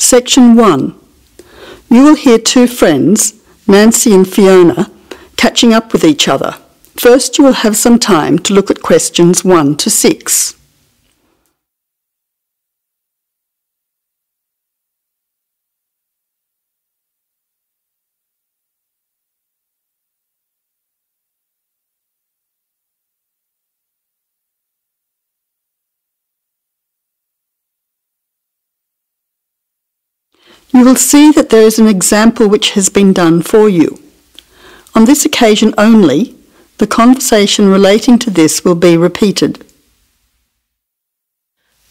Section 1. You will hear two friends, Nancy and Fiona, catching up with each other. First, you will have some time to look at questions 1 to 6. You will see that there is an example which has been done for you. On this occasion only, the conversation relating to this will be repeated.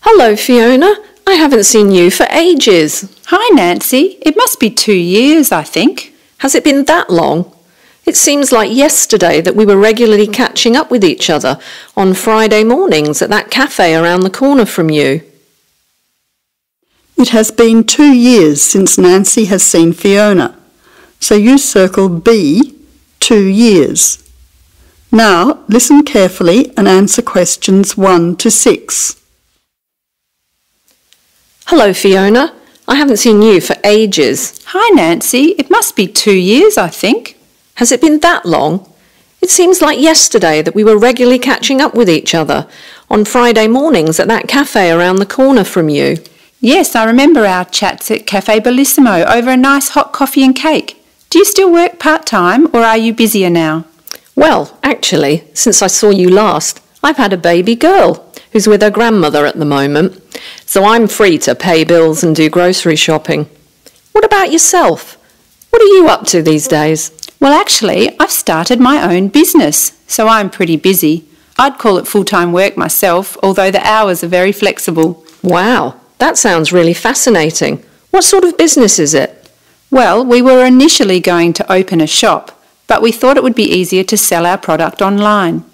Hello, Fiona. I haven't seen you for ages. Hi, Nancy. It must be 2 years, I think. Has it been that long? It seems like yesterday that we were regularly catching up with each other on Friday mornings at that cafe around the corner from you. It has been 2 years since Nancy has seen Fiona, so you circle B, 2 years. Now listen carefully and answer questions 1 to 6. Hello, Fiona. I haven't seen you for ages. Hi, Nancy. It must be 2 years, I think. Has it been that long? It seems like yesterday that we were regularly catching up with each other on Friday mornings at that cafe around the corner from you. Yes, I remember our chats at Cafe Bellissimo over a nice hot coffee and cake. Do you still work part-time or are you busier now? Well, actually, since I saw you last, I've had a baby girl who's with her grandmother at the moment, so I'm free to pay bills and do grocery shopping. What about yourself? What are you up to these days? Well, actually, I've started my own business, so I'm pretty busy. I'd call it full-time work myself, although the hours are very flexible. Wow, that sounds really fascinating. What sort of business is it? Well, we were initially going to open a shop, but we thought it would be easier to sell our product online.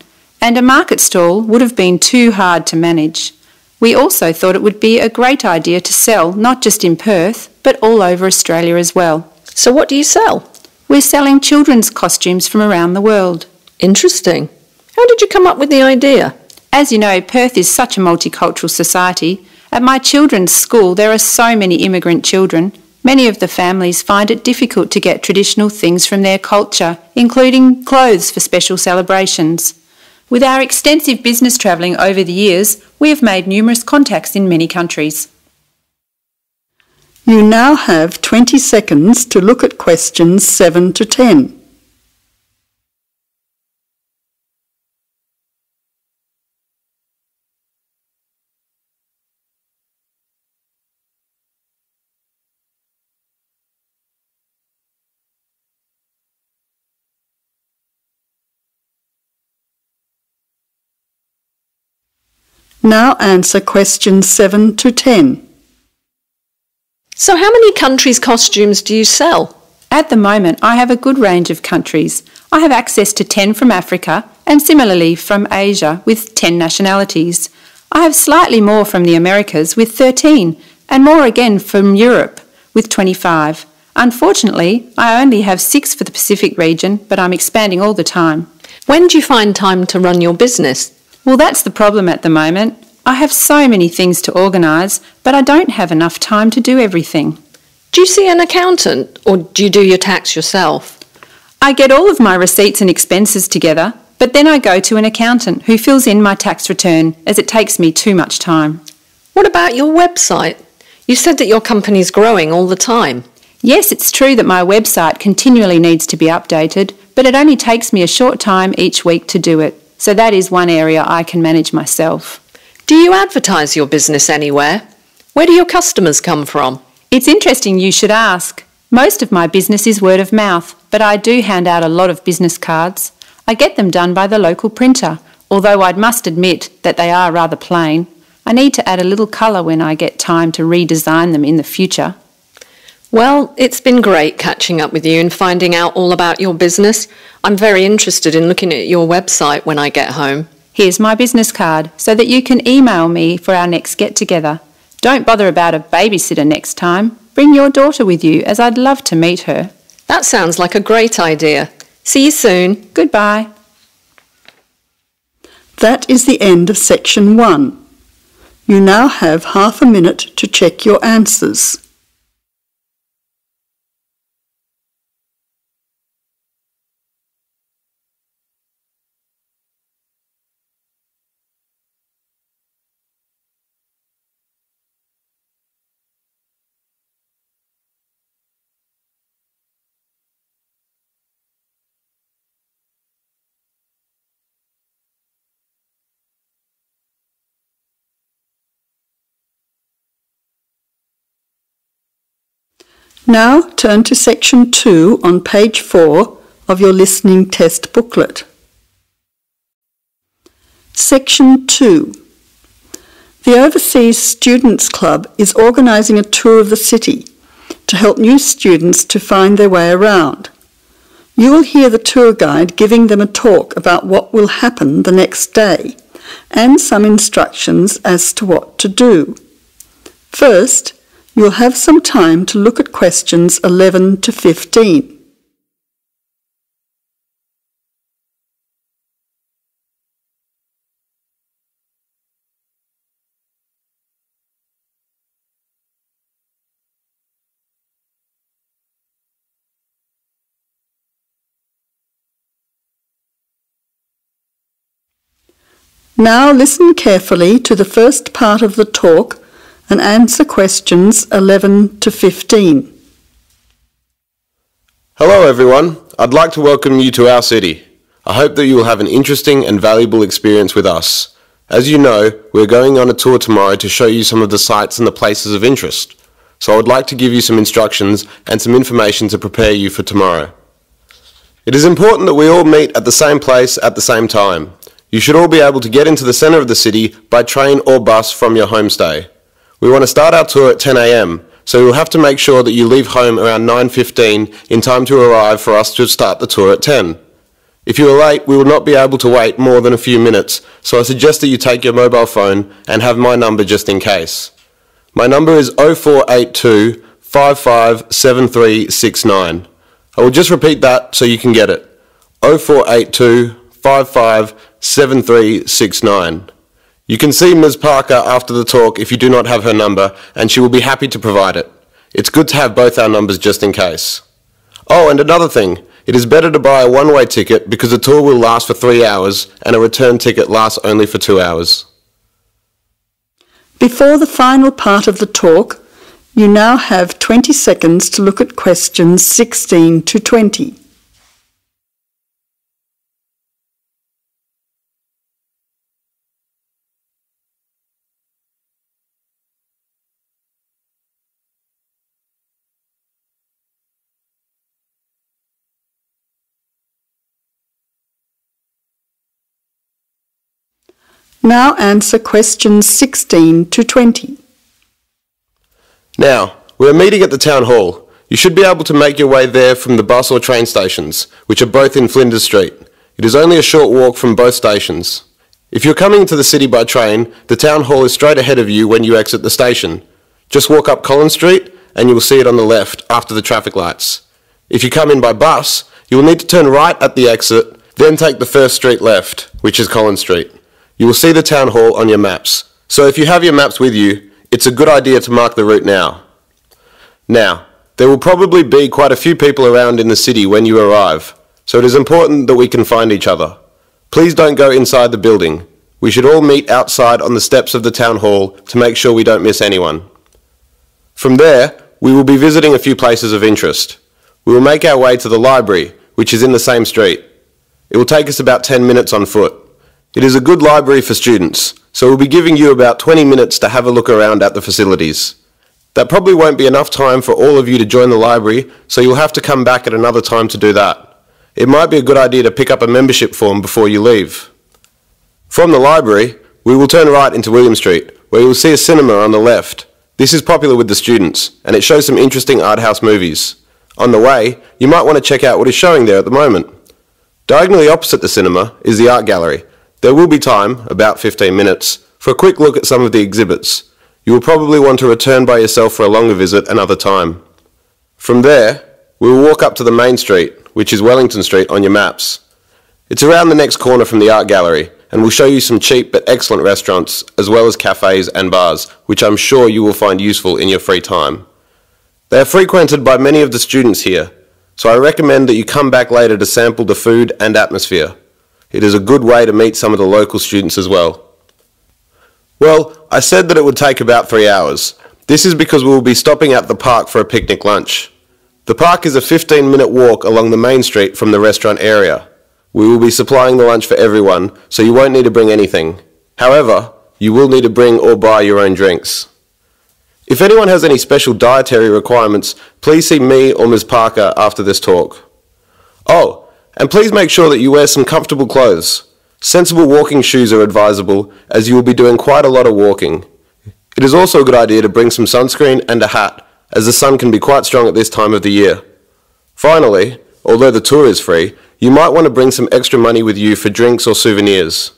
And a market stall would have been too hard to manage. We also thought it would be a great idea to sell not just in Perth, but all over Australia as well. So what do you sell? We're selling children's costumes from around the world. Interesting. How did you come up with the idea? As you know, Perth is such a multicultural society. At my children's school, there are so many immigrant children. Many of the families find it difficult to get traditional things from their culture, including clothes for special celebrations. With our extensive business travelling over the years, we have made numerous contacts in many countries. You now have 20 seconds to look at questions 7 to 10. Now answer questions 7 to 10. So how many countries' costumes do you sell? At the moment, I have a good range of countries. I have access to 10 from Africa and similarly from Asia with 10 nationalities. I have slightly more from the Americas with 13 and more again from Europe with 25. Unfortunately, I only have 6 for the Pacific region, but I'm expanding all the time. When do you find time to run your business? Well, that's the problem at the moment. I have so many things to organise, but I don't have enough time to do everything. Do you see an accountant or do you do your tax yourself? I get all of my receipts and expenses together, but then I go to an accountant who fills in my tax return as it takes me too much time. What about your website? You said that your company's growing all the time. Yes, it's true that my website continually needs to be updated, but it only takes me a short time each week to do it. So that is one area I can manage myself. Do you advertise your business anywhere? Where do your customers come from? It's interesting you should ask. Most of my business is word of mouth, but I do hand out a lot of business cards. I get them done by the local printer, although I must admit that they are rather plain. I need to add a little colour when I get time to redesign them in the future. Well, it's been great catching up with you and finding out all about your business. I'm very interested in looking at your website when I get home. Here's my business card so that you can email me for our next get-together. Don't bother about a babysitter next time. Bring your daughter with you, as I'd love to meet her. That sounds like a great idea. See you soon. Goodbye. That is the end of section 1. You now have half a minute to check your answers. Now turn to section 2 on page 4 of your listening test booklet. Section 2. The Overseas Students Club is organising a tour of the city to help new students to find their way around. You will hear the tour guide giving them a talk about what will happen the next day and some instructions as to what to do. First, you'll have some time to look at questions 11 to 15. Now listen carefully to the first part of the talk and answer questions 11 to 15. Hello everyone, I'd like to welcome you to our city. I hope that you will have an interesting and valuable experience with us. As you know, we're going on a tour tomorrow to show you some of the sites and the places of interest. So I would like to give you some instructions and some information to prepare you for tomorrow. It is important that we all meet at the same place at the same time. You should all be able to get into the centre of the city by train or bus from your homestay. We want to start our tour at 10 a.m, so you'll have to make sure that you leave home around 9:15 in time to arrive for us to start the tour at 10. If you are late, we will not be able to wait more than a few minutes, so I suggest that you take your mobile phone and have my number just in case. My number is 0482 557369. I will just repeat that so you can get it. 0482 557369. You can see Ms. Parker after the talk if you do not have her number, and she will be happy to provide it. It's good to have both our numbers just in case. Oh, and another thing, it is better to buy a one-way ticket because the tour will last for 3 hours and a return ticket lasts only for 2 hours. Before the final part of the talk, you now have 20 seconds to look at questions 16 to 20. Now answer questions 16 to 20. Now, we're meeting at the town hall. You should be able to make your way there from the bus or train stations, which are both in Flinders Street. It is only a short walk from both stations. If you're coming to the city by train, the town hall is straight ahead of you when you exit the station. Just walk up Collins Street and you will see it on the left after the traffic lights. If you come in by bus, you will need to turn right at the exit, then take the first street left, which is Collins Street. You will see the town hall on your maps. So if you have your maps with you, it's a good idea to mark the route now. Now, there will probably be quite a few people around in the city when you arrive, so it is important that we can find each other. Please don't go inside the building. We should all meet outside on the steps of the town hall to make sure we don't miss anyone. From there, we will be visiting a few places of interest. We will make our way to the library, which is in the same street. It will take us about 10 minutes on foot. It is a good library for students, so we'll be giving you about 20 minutes to have a look around at the facilities. That probably won't be enough time for all of you to join the library, so you'll have to come back at another time to do that. It might be a good idea to pick up a membership form before you leave. From the library, we will turn right into William Street, where you will see a cinema on the left. This is popular with the students, and it shows some interesting art house movies. On the way, you might want to check out what is showing there at the moment. Diagonally opposite the cinema is the art gallery. There will be time, about 15 minutes, for a quick look at some of the exhibits. You will probably want to return by yourself for a longer visit another time. From there, we will walk up to the main street, which is Wellington Street on your maps. It's around the next corner from the art gallery, and we'll show you some cheap but excellent restaurants, as well as cafes and bars, which I'm sure you will find useful in your free time. They are frequented by many of the students here, so I recommend that you come back later to sample the food and atmosphere. It is a good way to meet some of the local students as well. Well, I said that it would take about 3 hours. This is because we will be stopping at the park for a picnic lunch. The park is a 15-minute walk along the main street from the restaurant area. We will be supplying the lunch for everyone, so you won't need to bring anything. However, you will need to bring or buy your own drinks. If anyone has any special dietary requirements, please see me or Ms. Parker after this talk. Oh, and please make sure that you wear some comfortable clothes. Sensible walking shoes are advisable, as you will be doing quite a lot of walking. It is also a good idea to bring some sunscreen and a hat, as the sun can be quite strong at this time of the year. Finally, although the tour is free, you might want to bring some extra money with you for drinks or souvenirs.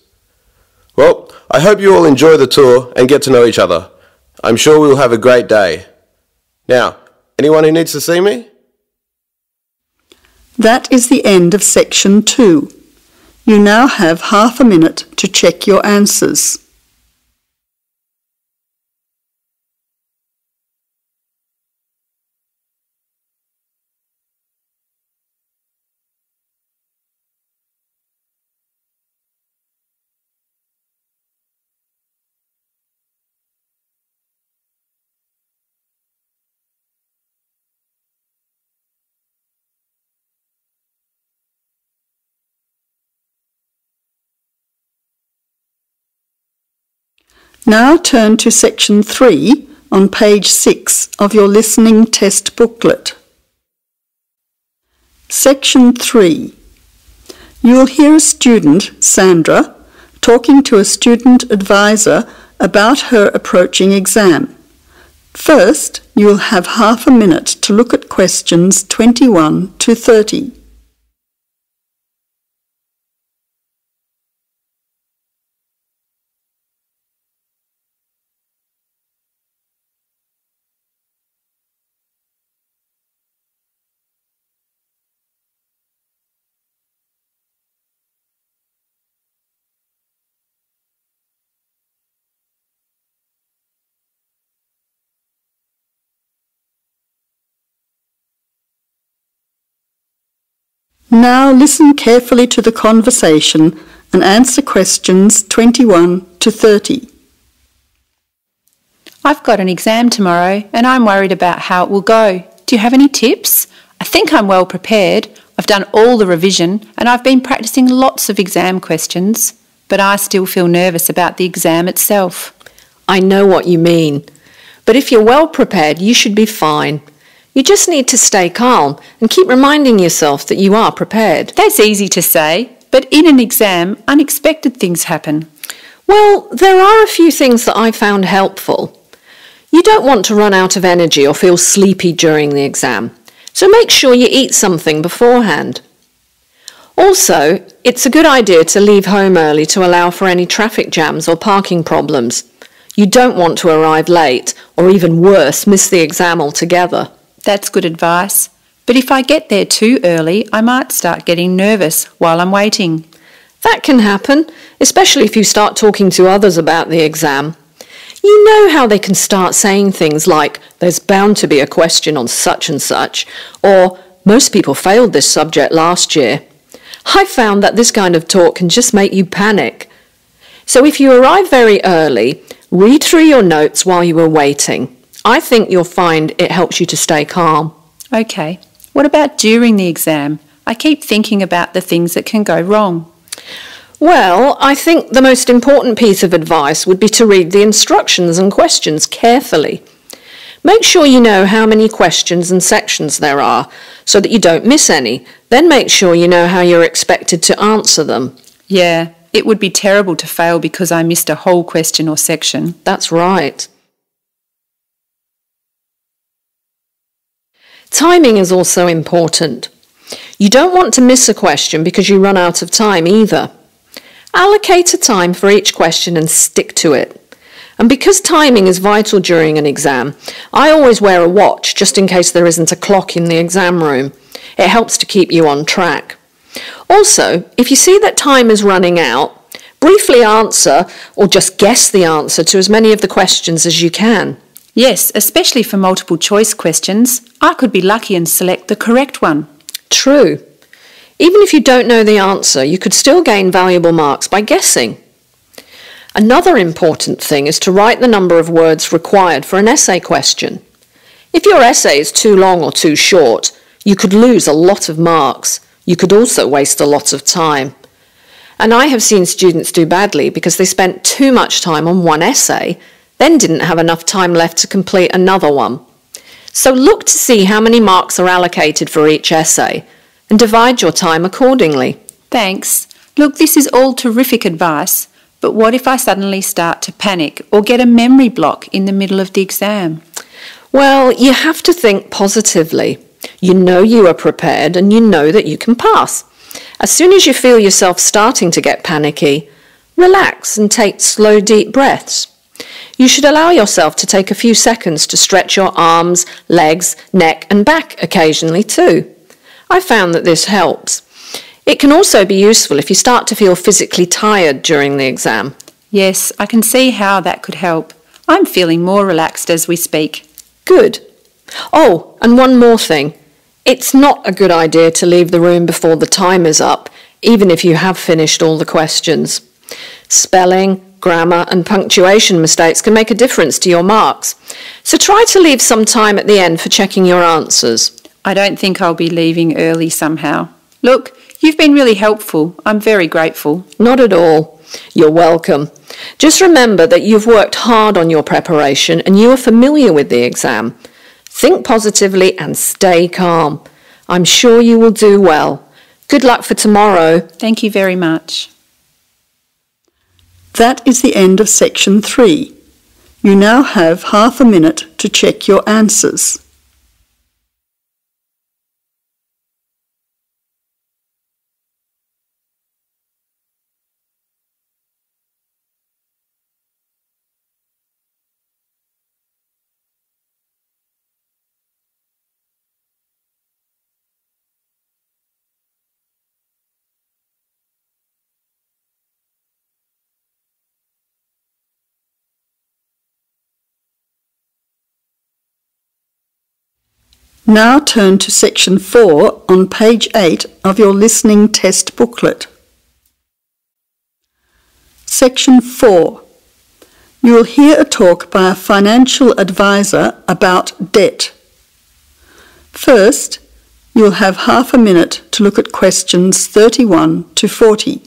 Well, I hope you all enjoy the tour and get to know each other. I'm sure we'll have a great day. Now, anyone who needs to see me? That is the end of section 2. You now have half a minute to check your answers. Now turn to section 3 on page 6 of your listening test booklet. Section 3. You will hear a student, Sandra, talking to a student advisor about her approaching exam. First, you will have half a minute to look at questions 21 to 30. Now listen carefully to the conversation and answer questions 21 to 30. I've got an exam tomorrow and I'm worried about how it will go. Do you have any tips? I think I'm well prepared. I've done all the revision and I've been practicing lots of exam questions, but I still feel nervous about the exam itself. I know what you mean. But if you're well prepared, you should be fine. You just need to stay calm and keep reminding yourself that you are prepared. That's easy to say, but in an exam, unexpected things happen. Well, there are a few things that I found helpful. You don't want to run out of energy or feel sleepy during the exam, so make sure you eat something beforehand. Also, it's a good idea to leave home early to allow for any traffic jams or parking problems. You don't want to arrive late, or even worse, miss the exam altogether. That's good advice. But if I get there too early, I might start getting nervous while I'm waiting. That can happen, especially if you start talking to others about the exam. You know how they can start saying things like, there's bound to be a question on such and such, or most people failed this subject last year. I found that this kind of talk can just make you panic. So if you arrive very early, read through your notes while you are waiting. I think you'll find it helps you to stay calm. Okay. What about during the exam? I keep thinking about the things that can go wrong. Well, I think the most important piece of advice would be to read the instructions and questions carefully. Make sure you know how many questions and sections there are so that you don't miss any. Then make sure you know how you're expected to answer them. Yeah, it would be terrible to fail because I missed a whole question or section. That's right. Timing is also important. You don't want to miss a question because you run out of time either. Allocate a time for each question and stick to it. And because timing is vital during an exam, I always wear a watch just in case there isn't a clock in the exam room. It helps to keep you on track. Also, if you see that time is running out, briefly answer or just guess the answer to as many of the questions as you can. Yes, especially for multiple choice questions. I could be lucky and select the correct one. True. Even if you don't know the answer, you could still gain valuable marks by guessing. Another important thing is to write the number of words required for an essay question. If your essay is too long or too short, you could lose a lot of marks. You could also waste a lot of time. And I have seen students do badly because they spent too much time on one essay. then didn't have enough time left to complete another one. So look to see how many marks are allocated for each essay and divide your time accordingly. Thanks. Look, this is all terrific advice, but what if I suddenly start to panic or get a memory block in the middle of the exam? Well, you have to think positively. You know you are prepared and you know that you can pass. As soon as you feel yourself starting to get panicky, relax and take slow, deep breaths. You should allow yourself to take a few seconds to stretch your arms, legs, neck and back occasionally too. I found that this helps. It can also be useful if you start to feel physically tired during the exam. Yes, I can see how that could help. I'm feeling more relaxed as we speak. Good. Oh, and one more thing. It's not a good idea to leave the room before the time is up, even if you have finished all the questions. Spelling, grammar and punctuation mistakes can make a difference to your marks. So try to leave some time at the end for checking your answers. I don't think I'll be leaving early somehow. Look, you've been really helpful. I'm very grateful. Not at all. You're welcome. Just remember that you've worked hard on your preparation and you are familiar with the exam. Think positively and stay calm. I'm sure you will do well. Good luck for tomorrow. Thank you very much. That is the end of section 3. You now have half a minute to check your answers. Now turn to section 4 on page 8 of your listening test booklet. Section 4. You will hear a talk by a financial advisor about debt. First, you will have half a minute to look at questions 31 to 40.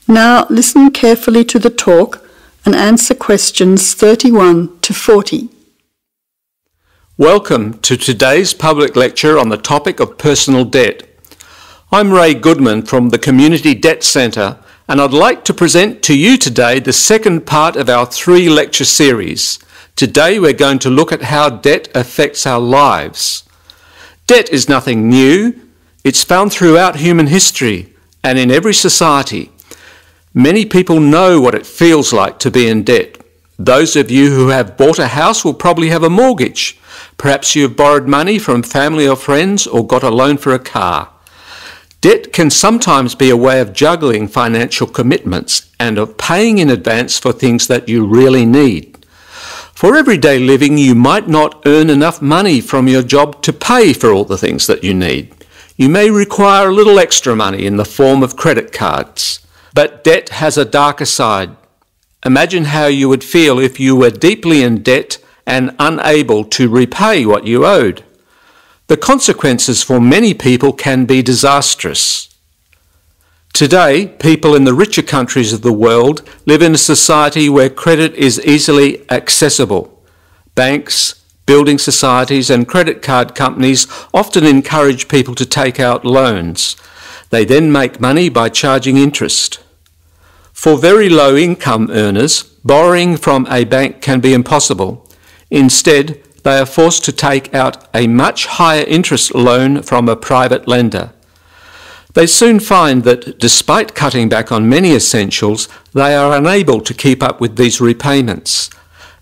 Now listen carefully to the talk and answer questions 31 to 40. Welcome to today's public lecture on the topic of personal debt. I'm Ray Goodman from the Community Debt Centre, and I'd like to present to you today the second part of our 3-lecture series. Today we're going to look at how debt affects our lives. Debt is nothing new. It's found throughout human history and in every society. Many people know what it feels like to be in debt. Those of you who have bought a house will probably have a mortgage. Perhaps you have borrowed money from family or friends or got a loan for a car. Debt can sometimes be a way of juggling financial commitments and of paying in advance for things that you really need. For everyday living, you might not earn enough money from your job to pay for all the things that you need. You may require a little extra money in the form of credit cards. But debt has a darker side. Imagine how you would feel if you were deeply in debt and unable to repay what you owed. The consequences for many people can be disastrous. Today, people in the richer countries of the world live in a society where credit is easily accessible. Banks, building societies and credit card companies often encourage people to take out loans. They then make money by charging interest. For very low income earners, borrowing from a bank can be impossible. Instead, they are forced to take out a much higher interest loan from a private lender. They soon find that despite cutting back on many essentials, they are unable to keep up with these repayments.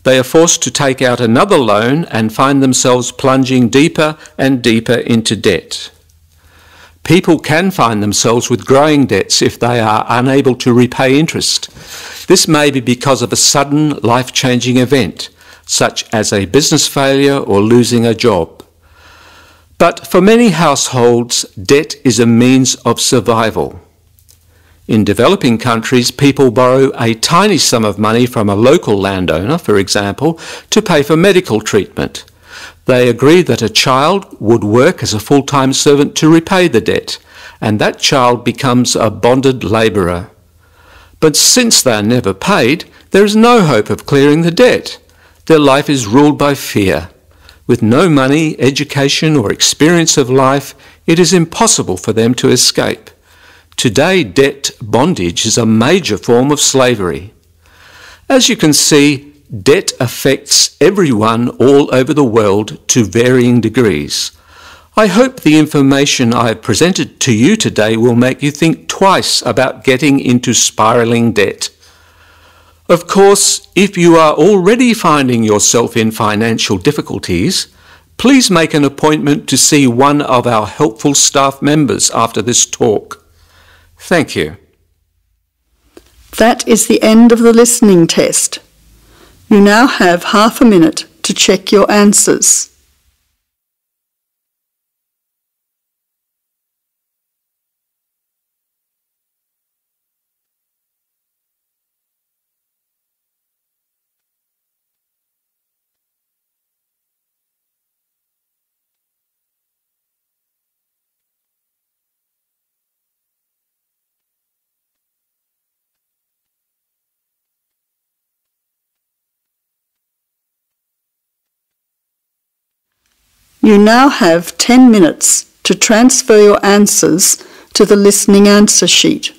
They are forced to take out another loan and find themselves plunging deeper and deeper into debt. People can find themselves with growing debts if they are unable to repay interest. This may be because of a sudden life-changing event, such as a business failure or losing a job. But for many households, debt is a means of survival. In developing countries, people borrow a tiny sum of money from a local landowner, for example, to pay for medical treatment. They agree that a child would work as a full-time servant to repay the debt, and that child becomes a bonded labourer. But since they are never paid, there is no hope of clearing the debt. Their life is ruled by fear. With no money, education, or experience of life, it is impossible for them to escape. Today, debt bondage is a major form of slavery. As you can see, debt affects everyone all over the world to varying degrees. I hope the information I have presented to you today will make you think twice about getting into spiralling debt. Of course, if you are already finding yourself in financial difficulties, please make an appointment to see one of our helpful staff members after this talk. Thank you. That is the end of the listening test. You now have half a minute to check your answers. You now have 10 minutes to transfer your answers to the listening answer sheet.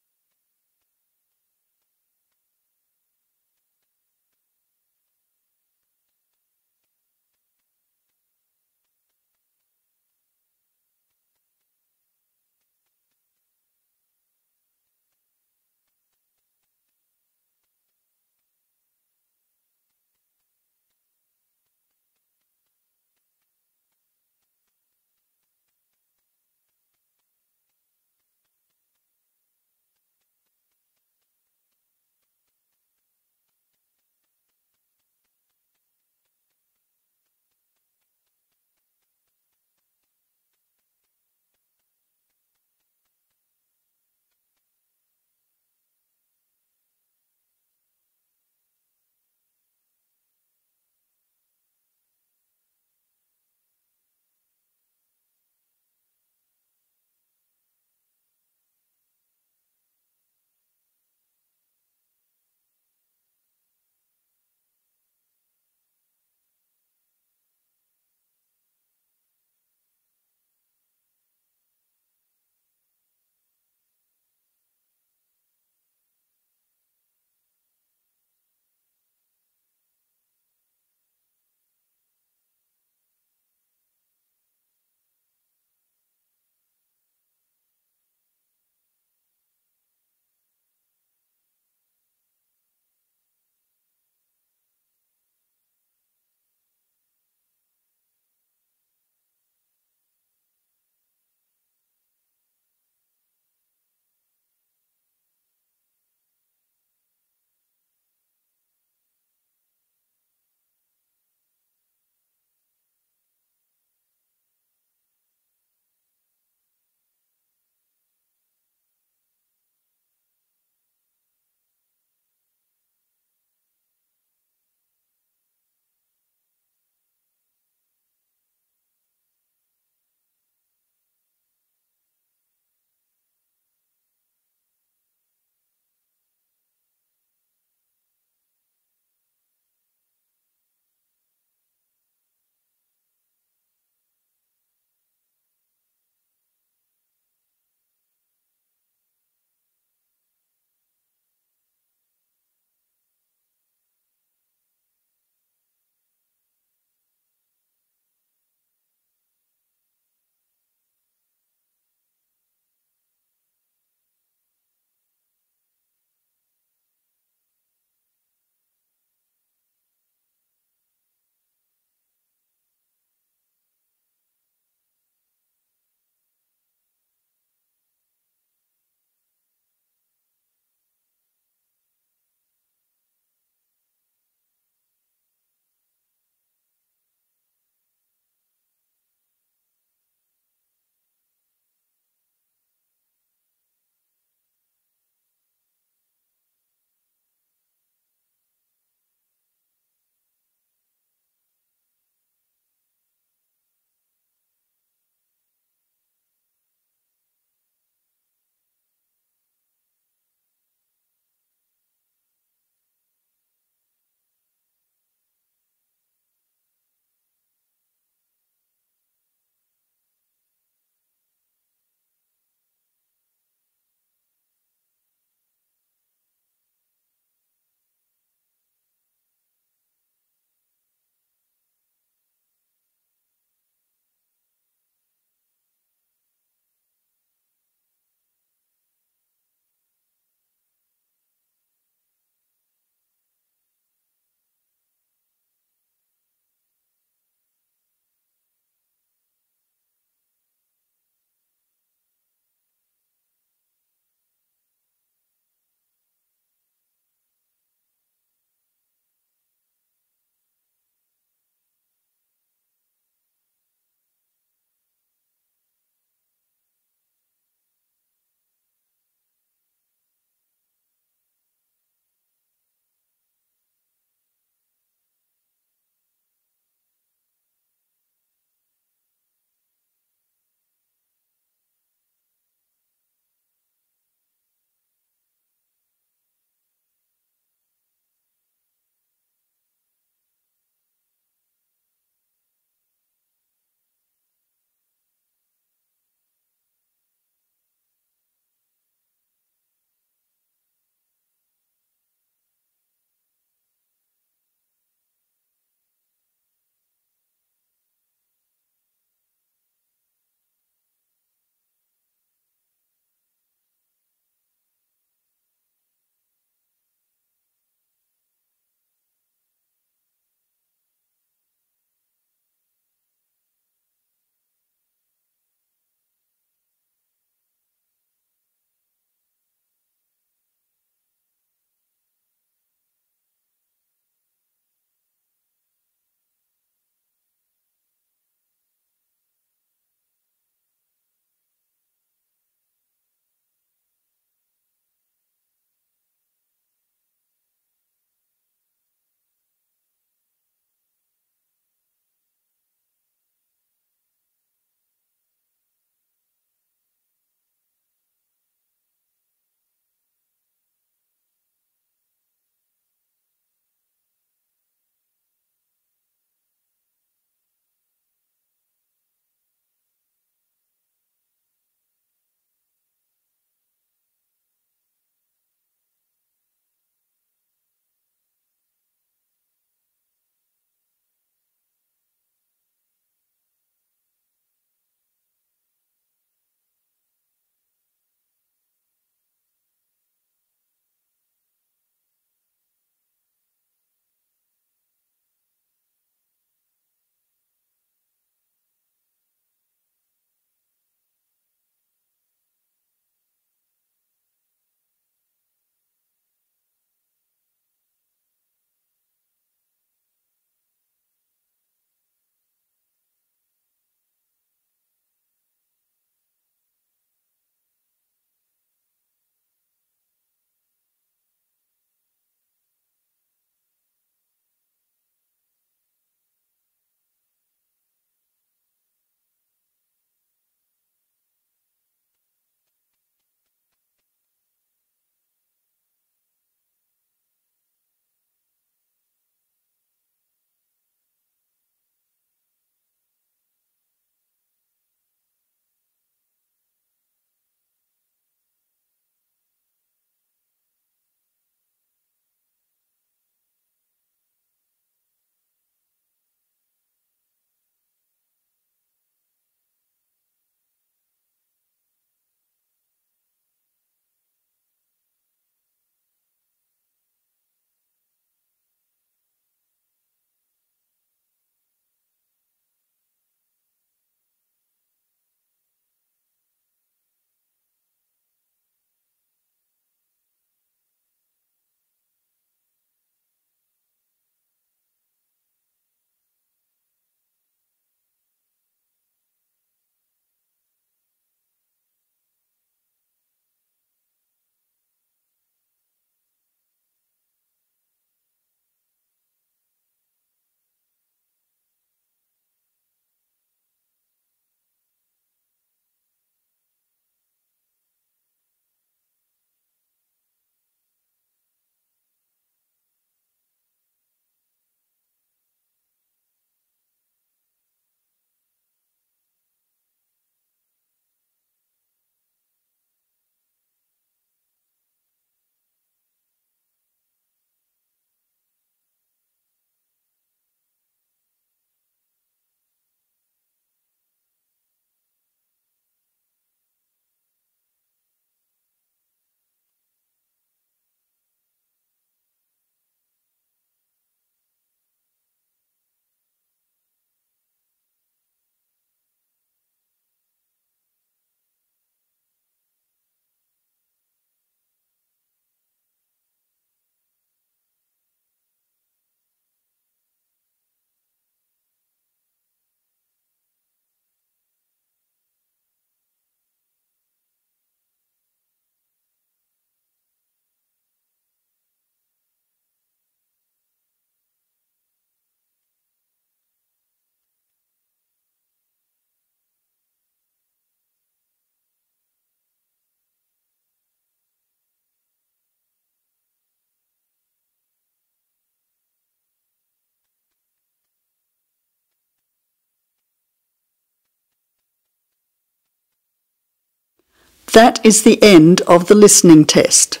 That is the end of the listening test.